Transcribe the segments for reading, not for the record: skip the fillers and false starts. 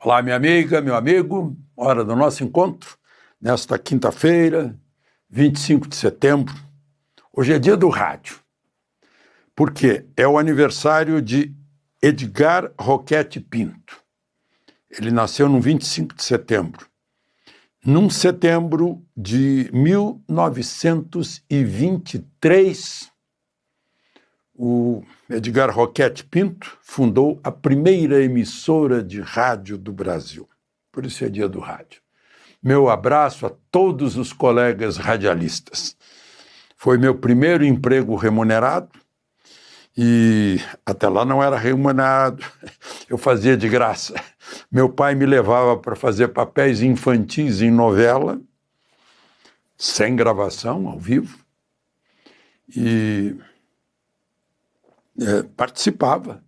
Olá, minha amiga, meu amigo, hora do nosso encontro, nesta quinta-feira, 25 de setembro. Hoje é dia do rádio, porque é o aniversário de Edgar Roquette Pinto. Ele nasceu no 25 de setembro. Num setembro de 1923, o Edgar Roquette Pinto fundou a primeira emissora de rádio do Brasil. Por isso é dia do rádio. Meu abraço a todos os colegas radialistas. Foi meu primeiro emprego remunerado e até lá não era remunerado, eu fazia de graça. Meu pai me levava para fazer papéis infantis em novela, sem gravação, ao vivo, e participava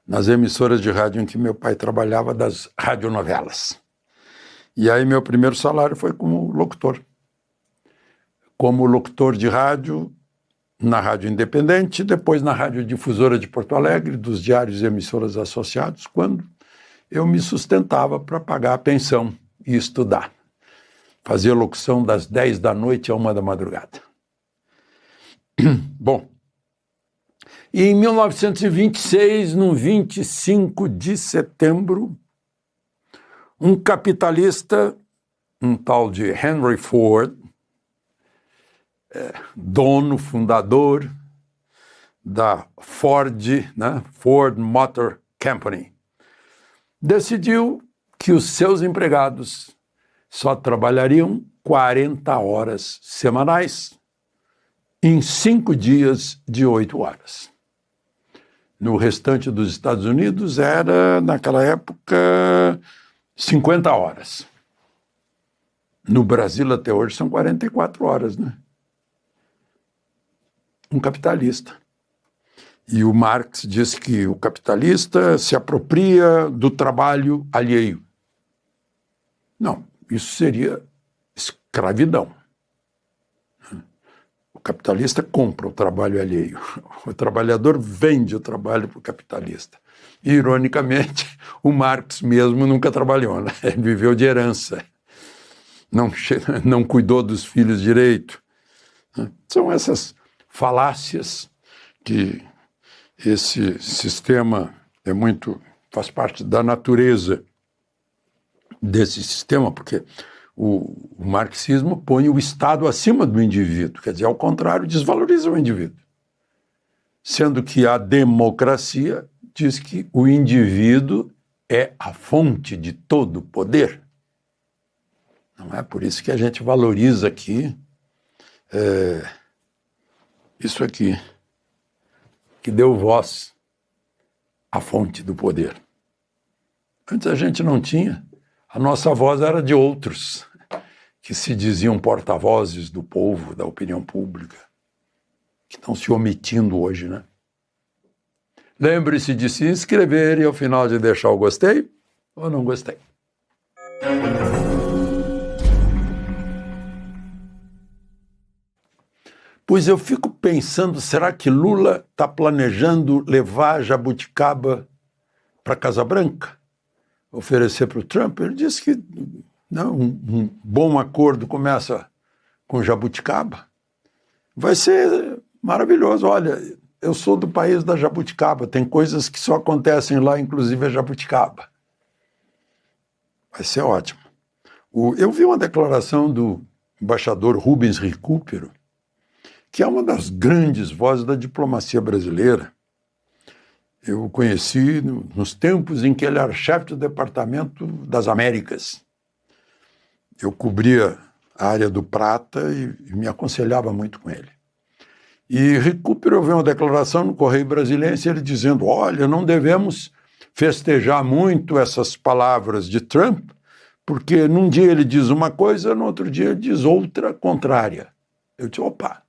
nas emissoras de rádio em que meu pai trabalhava, das radionovelas. E aí meu primeiro salário foi como locutor. Como locutor de rádio, na Rádio Independente, depois na Rádio Difusora de Porto Alegre, dos diários e emissoras associados, quando eu me sustentava para pagar a pensão e estudar. Fazia locução das 10 da noite a 1 da madrugada. Bom, e em 1926, no 25 de setembro, um capitalista, um tal de Henry Ford, dono, fundador da Ford, Ford Motor Company, decidiu que os seus empregados só trabalhariam 40 horas semanais em 5 dias de 8 horas. No restante dos Estados Unidos era, naquela época, 50 horas. No Brasil até hoje são 44 horas, né? Um capitalista. E o Marx diz que o capitalista se apropria do trabalho alheio. Não, isso seria escravidão. O capitalista compra o trabalho alheio. O trabalhador vende o trabalho para o capitalista. E, ironicamente, o Marx mesmo nunca trabalhou, né? Ele viveu de herança. Não cuidou dos filhos direito. São essas falácias que esse sistema faz parte da natureza desse sistema, porque o marxismo põe o Estado acima do indivíduo, quer dizer, ao contrário, desvaloriza o indivíduo. Sendo que a democracia diz que o indivíduo é a fonte de todo o poder. Não é por isso que a gente valoriza aqui isso aqui, que deu voz à fonte do poder. Antes a gente não tinha, a nossa voz era de outros, que se diziam porta-vozes do povo, da opinião pública, que estão se omitindo hoje, né? Lembre-se de se inscrever e ao final de deixar o gostei ou não gostei. Pois eu fico pensando, será que Lula está planejando levar Jabuticaba para Casa Branca? Oferecer para o Trump? Ele disse que não, um bom acordo começa com Jabuticaba. Vai ser maravilhoso. Olha, eu sou do país da Jabuticaba, tem coisas que só acontecem lá, inclusive a Jabuticaba. Vai ser ótimo. Eu vi uma declaração do embaixador Rubens Recupero, que é uma das grandes vozes da diplomacia brasileira. Eu o conheci nos tempos em que ele era chefe do Departamento das Américas. Eu cobria a área do Prata e me aconselhava muito com ele. E Recupero viu uma declaração no Correio Brasiliense, ele dizendo, olha, não devemos festejar muito essas palavras de Trump, porque num dia ele diz uma coisa, no outro dia ele diz outra contrária. Eu disse, opa!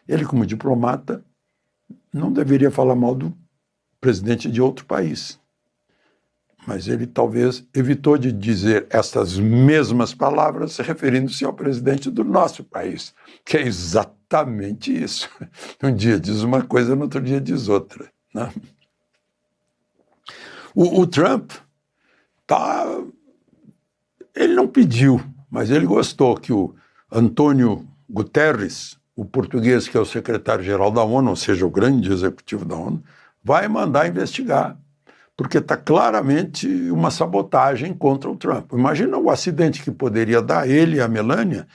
Ele, como diplomata, não deveria falar mal do presidente de outro país. Mas ele talvez evitou de dizer essas mesmas palavras referindo-se ao presidente do nosso país, que é exatamente isso. Um dia diz uma coisa, no outro dia diz outra, né? O Trump ele não pediu, mas ele gostou que o Antônio Guterres, o português que é o secretário-geral da ONU, ou seja, o grande executivo da ONU, vai mandar investigar, porque está claramente uma sabotagem contra o Trump. Imagina o acidente que poderia dar ele e a Melania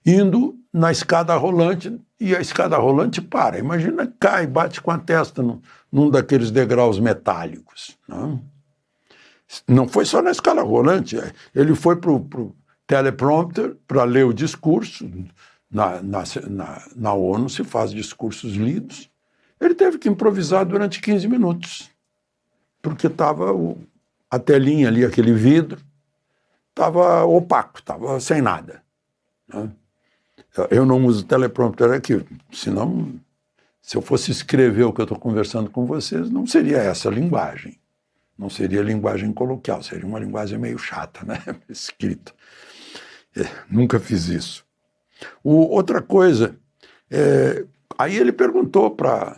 indo na escada rolante e a escada rolante para. Imagina, cai, bate com a testa num daqueles degraus metálicos. Não foi só na escada rolante, ele foi para o teleprompter para ler o discurso. Na ONU se faz discursos lidos. Ele teve que improvisar durante 15 minutos, porque estava a telinha ali, aquele vidro, estava opaco, estava sem nada. Eu não uso teleprompter aqui, senão, se eu fosse escrever o que eu estou conversando com vocês, não seria essa linguagem. Não seria linguagem coloquial, seria uma linguagem meio chata, né? Escrita. Nunca fiz isso. Outra coisa, aí ele perguntou para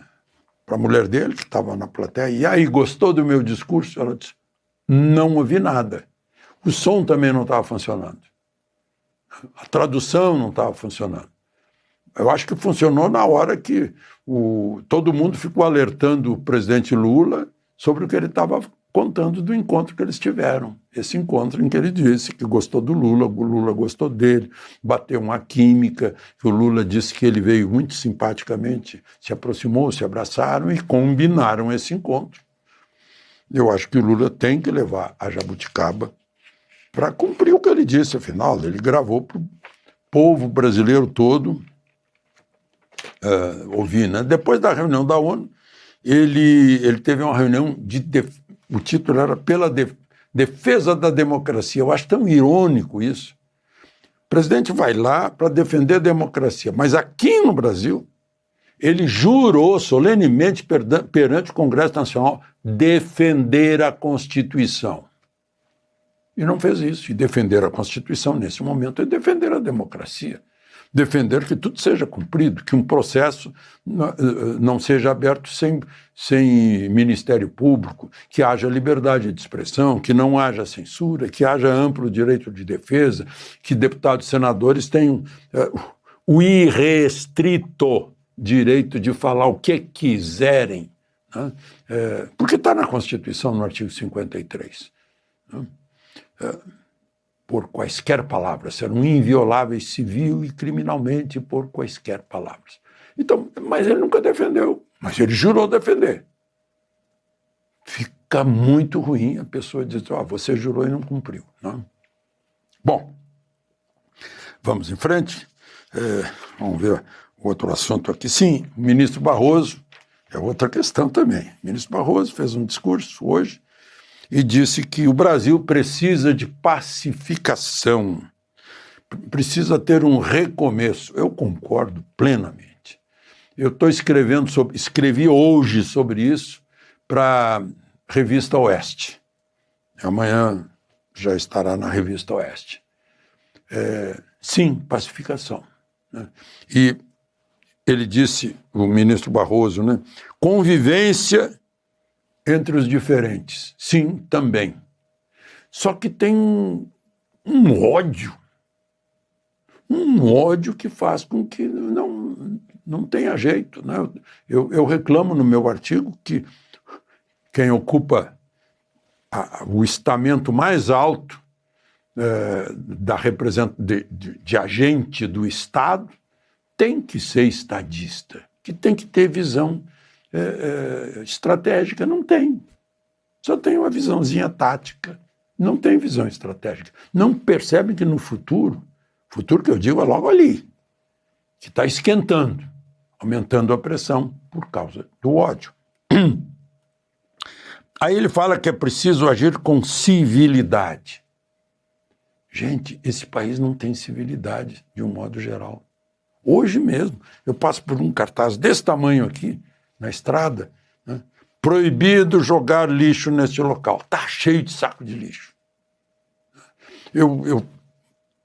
a mulher dele, que estava na plateia, e aí, gostou do meu discurso? Ela disse, não ouvi nada. O som também não estava funcionando. A tradução não estava funcionando. Eu acho que funcionou na hora que todo mundo ficou alertando o presidente Lula sobre o que ele estava contando do encontro que eles tiveram. Esse encontro em que ele disse que gostou do Lula, o Lula gostou dele, bateu uma química, que o Lula disse que ele veio muito simpaticamente, se aproximou, se abraçaram e combinaram esse encontro. Eu acho que o Lula tem que levar a Jabuticaba para cumprir o que ele disse, afinal, ele gravou para o povo brasileiro todo ouvir, né? Depois da reunião da ONU, ele teve uma reunião o título era Pela Defesa da Democracia. Eu acho tão irônico isso. O presidente vai lá para defender a democracia, mas aqui no Brasil, ele jurou solenemente perante o Congresso Nacional defender a Constituição. E não fez isso. E defender a Constituição, nesse momento, é defender a democracia. Defender que tudo seja cumprido, que um processo não seja aberto sem Ministério Público, que haja liberdade de expressão, que não haja censura, que haja amplo direito de defesa, que deputados e senadores tenham o irrestrito direito de falar o que quiserem, né? Porque está na Constituição, no artigo 53. Né? Por quaisquer palavras, serão invioláveis civil e criminalmente por quaisquer palavras. Então, mas ele nunca defendeu, mas ele jurou defender. Fica muito ruim a pessoa dizer, você jurou e não cumpriu. Não? Bom, vamos em frente. Vamos ver outro assunto aqui. Sim, o ministro Barroso, é outra questão também. O ministro Barroso fez um discurso hoje, e disse que o Brasil precisa de pacificação, precisa ter um recomeço. Eu concordo plenamente. Eu estou escrevi hoje sobre isso para a Revista Oeste. Amanhã já estará na Revista Oeste. Sim, pacificação. Né? E ele disse, o ministro Barroso, né, convivência entre os diferentes. Sim, também. Só que tem um ódio que faz com que não tenha jeito. Né? Eu reclamo no meu artigo que quem ocupa o estamento mais alto de agente do Estado tem que ser estadista, que tem que ter visão estratégica. Não tem. Só tem uma visãozinha tática. Não tem visão estratégica. Não percebem que no futuro que eu digo é logo ali, que está esquentando, aumentando a pressão por causa do ódio. Aí ele fala que é preciso agir com civilidade. Gente, esse país não tem civilidade de um modo geral. Hoje mesmo, eu passo por um cartaz desse tamanho aqui, na estrada, né? Proibido jogar lixo neste local. Está cheio de saco de lixo. Eu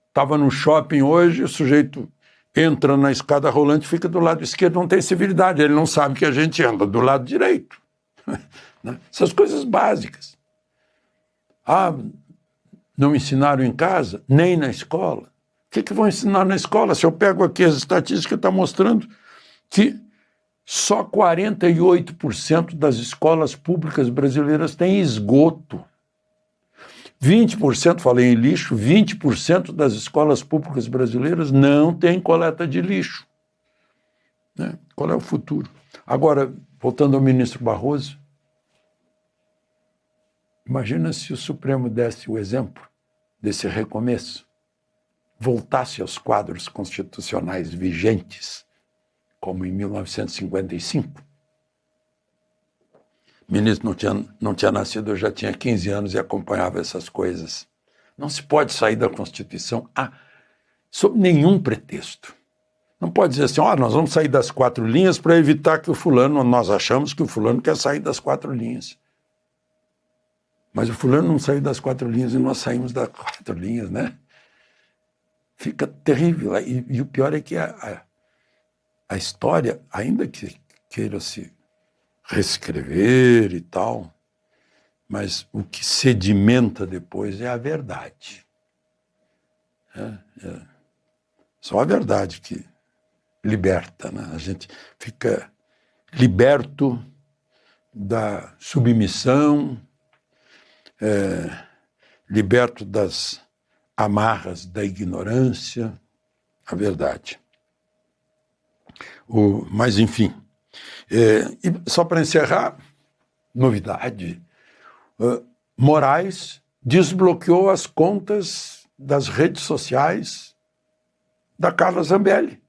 estava no shopping hoje, o sujeito entra na escada rolante, fica do lado esquerdo, não tem civilidade, ele não sabe que a gente anda do lado direito. Essas coisas básicas. Ah, não ensinaram em casa, nem na escola. O que vão ensinar na escola? Se eu pego aqui as estatísticas, está mostrando que só 48% das escolas públicas brasileiras têm esgoto. 20%, falei em lixo, 20% das escolas públicas brasileiras não têm coleta de lixo. Né? Qual é o futuro? Agora, voltando ao ministro Barroso, imagina se o Supremo desse o exemplo desse recomeço, voltasse aos quadros constitucionais vigentes, como em 1955. O ministro não tinha nascido, eu já tinha 15 anos e acompanhava essas coisas. Não se pode sair da Constituição sob nenhum pretexto. Não pode dizer assim, nós vamos sair das 4 linhas para evitar que nós achamos que o fulano quer sair das 4 linhas. Mas o fulano não saiu das 4 linhas e nós saímos das 4 linhas, né? Fica terrível. E o pior é que a história, ainda que queira se reescrever e tal, mas o que sedimenta depois é a verdade. Só a verdade que liberta, né? A gente fica liberto da submissão, liberto das amarras da ignorância, a verdade. Mas, enfim, e só para encerrar, novidade, Moraes desbloqueou as contas das redes sociais da Carla Zambelli.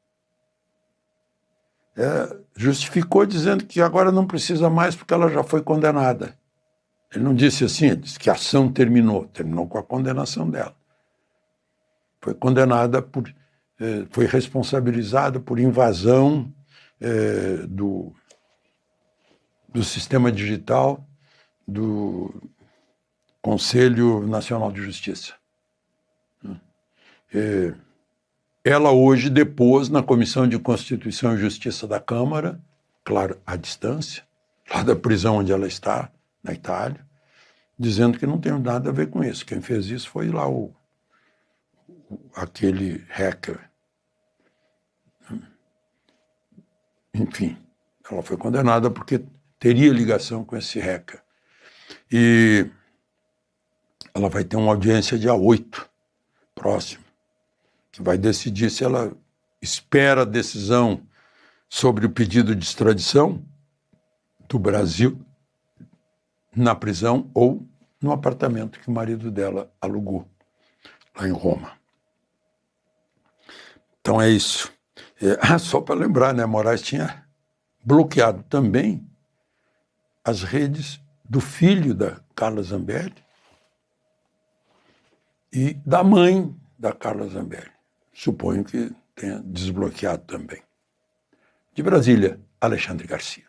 Justificou dizendo que agora não precisa mais porque ela já foi condenada. Ele não disse assim, ele disse que a ação terminou com a condenação dela. Foi condenada foi responsabilizada por invasão do sistema digital do Conselho Nacional de Justiça. Ela hoje depôs na Comissão de Constituição e Justiça da Câmara, claro, à distância, lá da prisão onde ela está, na Itália, dizendo que não tem nada a ver com isso. Quem fez isso foi lá aquele hacker. Enfim, ela foi condenada porque teria ligação com esse hacker. E ela vai ter uma audiência dia 8, próximo, que vai decidir se ela espera a decisão sobre o pedido de extradição do Brasil na prisão ou no apartamento que o marido dela alugou, lá em Roma. Então é isso. Só para lembrar, né, Moraes tinha bloqueado também as redes do filho da Carla Zambelli e da mãe da Carla Zambelli. Suponho que tenha desbloqueado também. De Brasília, Alexandre Garcia.